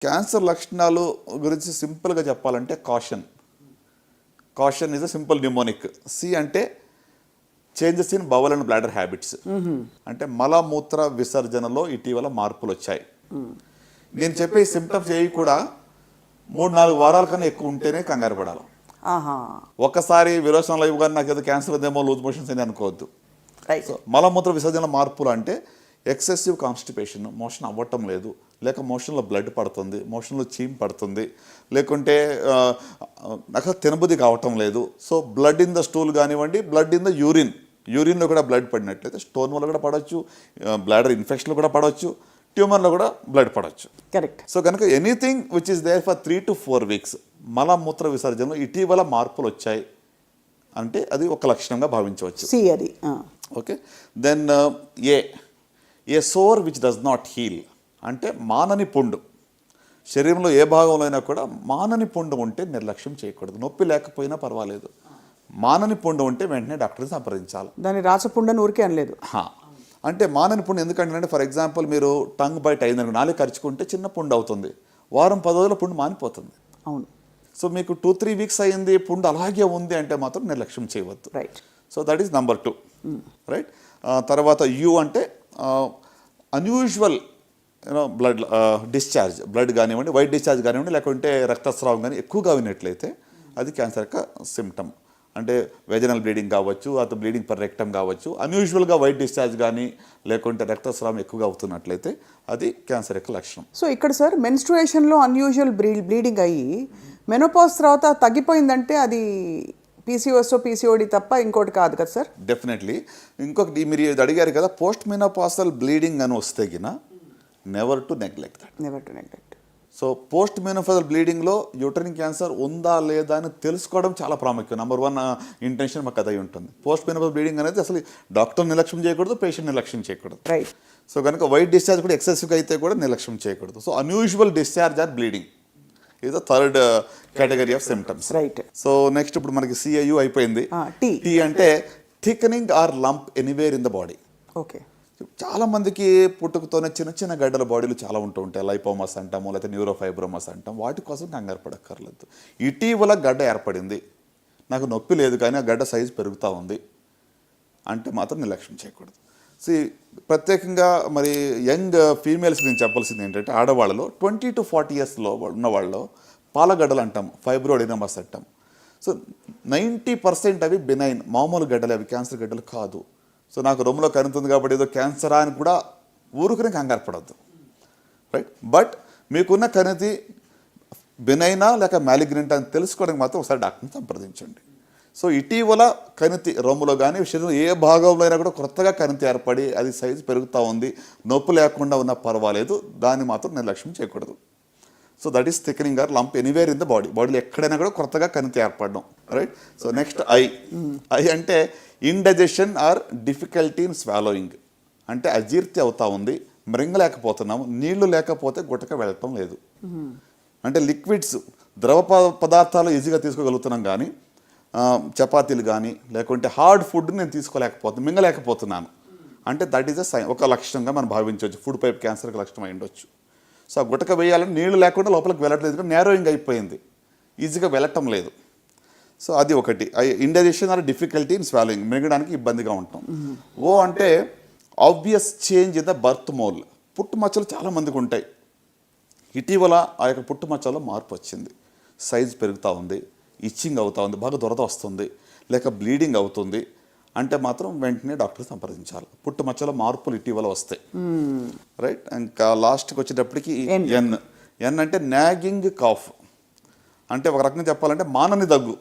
Cancer లక్షణాలు గురించి సింపుల్గా చెప్పాలంటే caution is a simple mnemonic. C అంటే changes in bowel and bladder habits, అంటే మలమూత్ర విసర్జనలో ఇటీవల మార్పులు వచ్చాయి. నేను చెప్పే సిమ్టమ్స్ ఏవి కూడా 3-4 వారాల కన్నా ఎక్కువ ఉంటేనే కంగారు పడాలి. ఒకసారి విరోచనలు ఇవ్వగానే నాకు ఏదో క్యాన్సర్ ఉందేమో, లూజ్ మోషన్స్ అని అనుకోవద్దు. సో మలమూత్ర విసర్జన మార్పులు అంటే ఎక్సెసివ్ కాన్స్టిపేషన్, మోషన్ అవ్వటం లేదు, లేక మోషన్లో బ్లడ్ పడుతుంది, మోషన్లో చీమ్ పడుతుంది, లేకుంటే నాకు తినబుద్ధి కావటం లేదు. So blood in the stool కానివ్వండి, బ్లడ్ ఇన్ ద యూరిన్లో కూడా బ్లడ్ పడినట్లయితే స్టోన్ వల్ల కూడా పడవచ్చు, బ్లాడర్ ఇన్ఫెక్షన్లో కూడా పడవచ్చు, ట్యూమర్లో కూడా బ్లడ్ పడవచ్చు. కరెక్ట్. సో కనుక anything which is there for 3 to 4 weeks మలమూత్ర విసర్జనలో ఇటీవల మార్పులు వచ్చాయి అంటే అది ఒక లక్షణంగా భావించవచ్చు. Okay. Then a sore which does not heal, అంటే మానని పుండు. శరీరంలో ఏ భాగంలో అయినా కూడా మానని పుండు ఉంటే నిర్లక్ష్యం చేయకూడదు. నొప్పి లేకపోయినా పర్వాలేదు, మానని పుండు ఉంటే వెంటనే డాక్టర్ని సంప్రదించాలి. దాని రాచపుండని ఊరికే అనలేదు. అంటే మానని పుండు ఎందుకంటే, ఫర్ ఎగ్జాంపుల్ మీరు టంగ్ బైట్ అయిందనుకో, నాలుగు కరుచుకుంటే చిన్న పుండు అవుతుంది, వారం 10 రోజుల పుండు మానిపోతుంది. అవును. సో మీకు 2-3 weeks అయ్యింది, పుండు అలాగే ఉంది అంటే మాత్రం నిర్లక్ష్యం చేయవద్దు. Right. So that is number 2. Right. తర్వాత యూ అంటే అన్యూజువల్ బ్లడ్ డిశ్చార్జ్, బ్లడ్ కానివ్వండి, వైట్ డిశ్చార్జ్ కానివ్వండి, లేకుంటే రక్తస్రావం కానీ ఎక్కువగా విన్నట్లయితే అది క్యాన్సర్ యొక్క సిమ్టమ్. అంటే వెజనల్ బ్లీడింగ్ కావచ్చు, అటు బ్లీడింగ్ పర్ రెక్టమ్ కావచ్చు, అన్యూజువల్గా వైట్ డిశ్చార్జ్ కానీ లేకుంటే రక్తస్రావం ఎక్కువగా అవుతున్నట్లయితే అది క్యాన్సర్ యొక్క లక్షణం. సో ఇక్కడ సార్ మెన్స్ట్రుయేషన్లో అన్యూజువల్ బ్లీడింగ్ అయ్యి మెనోపాజ్ తర్వాత తగ్గిపోయిందంటే అది పీసీఓడి తప్ప ఇంకోటి కాదు కదా సార్? డెఫినెట్లీ. ఇంకొకటి మీరు అడిగారు కదా, పోస్ట్ మెనోపాజల్ బ్లీడింగ్ అని వస్తే గిన never to neglect. So post menopausal బ్లీడింగ్లో యూటరిన్ క్యాన్సర్ ఉందా లేదా అని తెలుసుకోవడం చాలా ప్రాముఖ్యం. నెంబర్ 1 ఇంటెన్షన్ మాకు అదై ఉంటుంది. పోస్ట్ మెనోపాజల్ బ్లీడింగ్ అనేది అసలు డాక్టర్ నిర్లక్ష్యం చేయకూడదు, పేషెంట్ నిర్లక్ష్యం చేయకూడదు. రైట్. సో కనుక వైట్ డిశ్చార్జ్ కూడా ఎక్సెసివ్గా అయితే కూడా నిర్లక్ష్యం చేయకూడదు. So unusual discharge are bleeding is the third category of symptoms. Right. So next ఇప్పుడు మనకి CIU అయిపోయింది. T అంటే thickening or lump anywhere in the body. Okay. చాలా మందికి పుట్టుకతోనే చిన్న చిన్న గడ్డల బాడీలు చాలా ఉంటూ ఉంటాయి. లైపోమస్ అంటాము, లేకపోతే న్యూరోఫైబ్రోమస్ అంటాం. వాటి కోసం కంగారు పడక్కర్లేదు. ఇటీవల గడ్డ ఏర్పడింది, నాకు నొప్పి లేదు కానీ ఆ గడ్డ సైజు పెరుగుతూ ఉంది అంటే మాత్రం నిర్లక్ష్యం చేయకూడదు. ప్రత్యేకంగా మరి యంగ్ ఫీమేల్స్ నేను చెప్పాల్సింది ఏంటంటే, ఆడవాళ్ళలో 20 to 40 years ఉన్న వాళ్ళలో పాలగడ్డలు అంటాం, ఫైబ్రోడినమస్ అంటాం. సో 90% అవి బినైన్, మామూలు గడ్డలు, అవి క్యాన్సర్ గడ్డలు కాదు. సో నాకు రొమ్ములో కనుతుంది కాబట్టి ఏదో క్యాన్సరా అని కూడా ఊరుకునే కంగారు పడద్దు. రైట్. బట్ మీకున్న కణితి బినైనా లేక మ్యాలిగ్నెంట్ అని తెలుసుకోవడానికి మాత్రం ఒకసారి డాక్టర్ని సంప్రదించండి. సో ఇటీవల కణితి రొమ్ములో కానీ శరీరం ఏ భాగంలో అయినా కూడా కొత్తగా కణితి ఏర్పడి అది సైజు పెరుగుతూ ఉంది, నొప్పి లేకుండా ఉన్నా పర్వాలేదు, దాన్ని మాత్రం నిర్లక్ష్యం చేయకూడదు. So that is thickening or lump anywhere in the బాడీలో ఎక్కడైనా కూడా కొత్తగా కణితి ఏర్పడడం. రైట్. సో నెక్స్ట్ ఐ అంటే indigestion or difficulty in swallowing, అంటే అజీర్తి అవుతా ఉంది, మృంగలేకపోతున్నాము, నీళ్లు లేకపోతే గుట్టక వెళ్ళటం లేదు. అంటే లిక్విడ్స్, ద్రవ పదార్థాలు ఈజీగా తీసుకోగలుగుతున్నాం కానీ చపాతీలు కానీ లేకుంటే హార్డ్ ఫుడ్ నేను తీసుకోలేకపోతున్నాను, మింగలేకపోతున్నాను అంటే దట్ ఈస్ ఒక లక్షణంగా మనం భావించవచ్చు. ఫుడ్ పైప్ క్యాన్సర్కి లక్షణం అయి ఉండొచ్చు. సో ఆ గుట్టక వేయాలని నీళ్లు లేకుండా లోపలికి వెళ్ళట్లేదు, కానీ నేరోయింగ్ అయిపోయింది, ఈజీగా వెళ్ళటం లేదు. సో అది ఒకటి. Indigestion or difficulty in swallowing, మింగడానికి ఇబ్బందిగా ఉంటాం. ఓ అంటే obvious change in the birth mole, పుట్టుమచ్చలు చాలామందికి ఉంటాయి. ఇటీవల ఆ యొక్క పుట్టుమచ్చలో మార్పు వచ్చింది, సైజ్ పెరుగుతూ ఉంది, ఇచ్చింగ్ అవుతా ఉంది, బాగా దురద వస్తుంది, లేక బ్లీడింగ్ అవుతుంది అంటే మాత్రం వెంటనే డాక్టర్ సంప్రదించాలి. పుట్టుమచ్చలో మార్పులు ఇటీవల వస్తాయి. రైట్. ఇంకా లాస్ట్కి వచ్చేటప్పటికి ఎన్ అంటే నాగింగ్ కాఫ్, అంటే ఒక రకంగా చెప్పాలంటే మానని దగ్గు.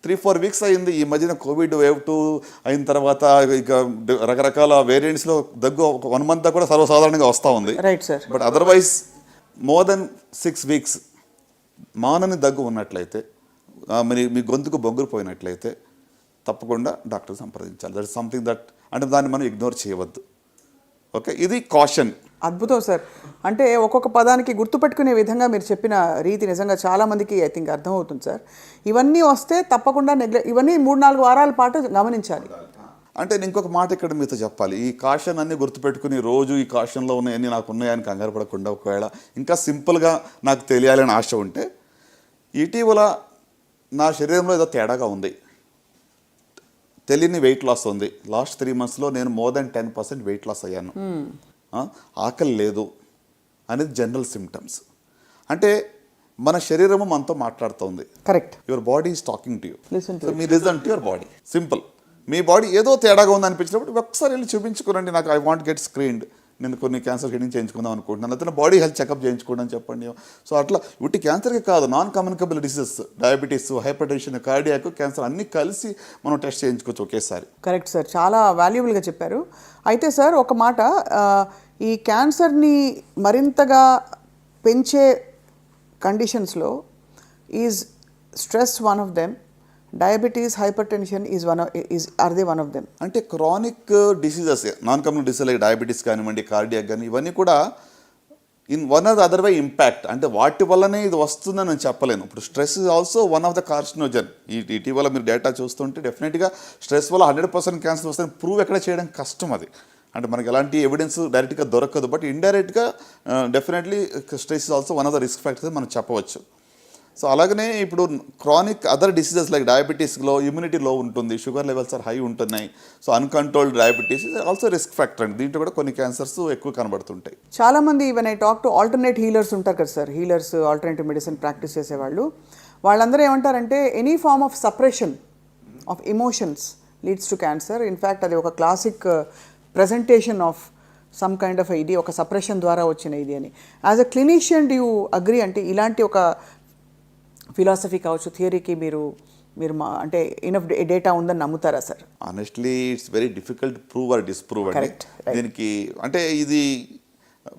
3-4 weeks అయింది. ఈ మధ్యన కోవిడ్ వేవ్ 2 అయిన తర్వాత ఇక రకరకాల వేరియంట్స్లో దగ్గు 1 month కూడా సర్వసాధారణంగా వస్తూ ఉంది. But otherwise more than 6 weeks మానని దగ్గు ఉన్నట్లయితే, మరి మీ గొంతుకు బొంగురుపోయినట్లయితే తప్పకుండా డాక్టర్ సంప్రదించాలి. దట్ ఇస్ సంథింగ్ దట్, అంటే దాన్ని మనం ఇగ్నోర్ చేయవద్దు. ఓకే. ఇది కాషన్. అద్భుతం సార్. అంటే ఒక్కొక్క పదానికి గుర్తుపెట్టుకునే విధంగా మీరు చెప్పిన రీతి నిజంగా చాలామందికి ఐ థింక్ అర్థమవుతుంది సార్. ఇవన్నీ వస్తే తప్పకుండా ఇవన్నీ 3-4 వారాల పాటు గమనించాలి. అంటే నేను ఇంకొక మాట ఇక్కడ మీతో చెప్పాలి. ఈ కాషన్ అన్ని గుర్తుపెట్టుకుని రోజు ఈ కాషన్లో ఉన్నాయని నాకు ఉన్నాయని కంగారు పడకుండా ఒకవేళ ఇంకా సింపుల్గా నాకు తెలియాలని ఆశ ఉంటే, ఇటీవల నా శరీరంలో ఏదో తేడాగా ఉంది, తెలియని వెయిట్ లాస్ ఉంది. లాస్ట్ 3 monthsలో నేను మోర్ దెన్ 10% వెయిట్ లాస్ అయ్యాను. ఆకలి లేదు అనేది జనరల్ సిమ్టమ్స్. అంటే మన శరీరము మనతో మాట్లాడుతుంది. Correct. Your body is talking to you. Listen to so me listen to your body. Simple. Me body ఏదో తేడాగా ఉంది అనిపించినప్పుడు ఒకసారి వెళ్ళి చూపించుకోనండి. నాకు ఐ వాంట్ గెట్ స్క్రీన్డ్, నేను కొన్ని క్యాన్సర్ స్క్రీనింగ్ చేయించుకుందాం అనుకుంటున్నాను, అతను బాడీ హెల్త్ చెకప్ చేయించుకోండి అని చెప్పండి. సో అట్లా ఉట్టి క్యాన్సర్కి కాదు, non communicable diseases, diabetes, hyper tension, cardiac, cancer అన్నీ కలిసి మనం టెస్ట్ చేయించుకోవచ్చు ఒకేసారి. కరెక్ట్ సార్, చాలా వాల్యుబుల్గా చెప్పారు. అయితే సార్ ఒక మాట, ఈ క్యాన్సర్ని మరింతగా పెంచే కండిషన్స్లో is stress one of them, diabetes, hypertension or they one of them? అంటే chronic diseases, non communicable disease like diabetes కానివ్వండి, కార్డియాక్ కానీ, ఇవన్నీ కూడా in one or the other way impact. అంటే వాటి వల్లనే ఇది వస్తుందని నేను చెప్పలేను. ఇప్పుడు stress is also one of the carcinogen. ఇటీవల మీరు డేటా చూస్తుంటే డెఫినెట్గా స్ట్రెస్ వల్ల 100% క్యాన్సర్ వస్తుందని ప్రూవ్ ఎక్కడ చేయడం కష్టం. అది అంటే మనకి ఎలాంటి ఎవిడెన్స్ డైరెక్ట్గా దొరకదు, బట్ ఇండైరెక్ట్గా definitely stress is also one of the risk factors మనం చెప్పవచ్చు. సో అలాగనే ఇప్పుడు క్రానిక్ అదర్ డిసీజెస్ లైక్ డయాబెటీస్లో ఇమ్యూనిటీ లో ఉంటుంది, షుగర్ లెవెల్స్ ఆర్ హై ఉంటున్నాయి. So uncontrolled diabetes also risk factor అండి. దీంట్లో కూడా కొన్ని క్యాన్సర్స్ ఎక్కువ కనబడుతుంటాయి. చాలామంది even I talk to alternate healers ఉంటారు కదా sir, healers, alternative medicine practice చేసేవాళ్ళు, వాళ్ళందరూ ఏమంటారంటే any form of suppression of emotions leads to cancer. In fact అది ఒక classic presentation of some kind of ఇది, ఒక సప్రెషన్ ద్వారా వచ్చిన ఇది అని. As a clinician do you agree? అంటే ఇలాంటి ఒక ఫిలాసఫీ కావచ్చు, థియరీకి మీరు అంటే ఇనఫ్ డేటా ఉందని నమ్ముతారా sir? Honestly it's very difficult prove or disprove అండి. Correct, right. దీనికి అంటే ఇది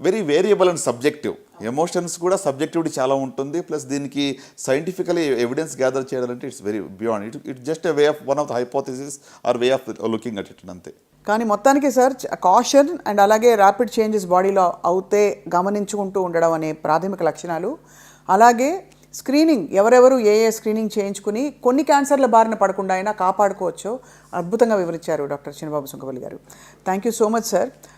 very variable and subjective. Emotions కూడా సబ్జెక్టివిటీ చాలా ఉంటుంది. ప్లస్ దీనికి సైంటిఫికలీ ఎవిడెన్స్ గ్యాదర్ చేయాలంటే it's very beyond. It just a way of one of the hypothesis or way of looking at it అంతే. కానీ మొత్తానికి సార్ కాషన్ అండ్ అలాగే rapid changes బాడీలో అవుతే గమనించుకుంటూ ఉండడం అనే ప్రాథమిక లక్షణాలు, అలాగే స్క్రీనింగ్, ఎవరెవరు ఏ స్క్రీనింగ్ చేయించుకుని కొన్ని క్యాన్సర్ల బారిన పడకుండా అయినా కాపాడుకోవచ్చో అద్భుతంగా వివరించారు డాక్టర్ చినబాబు సుంకవల్లి గారు. Thank you so much sir.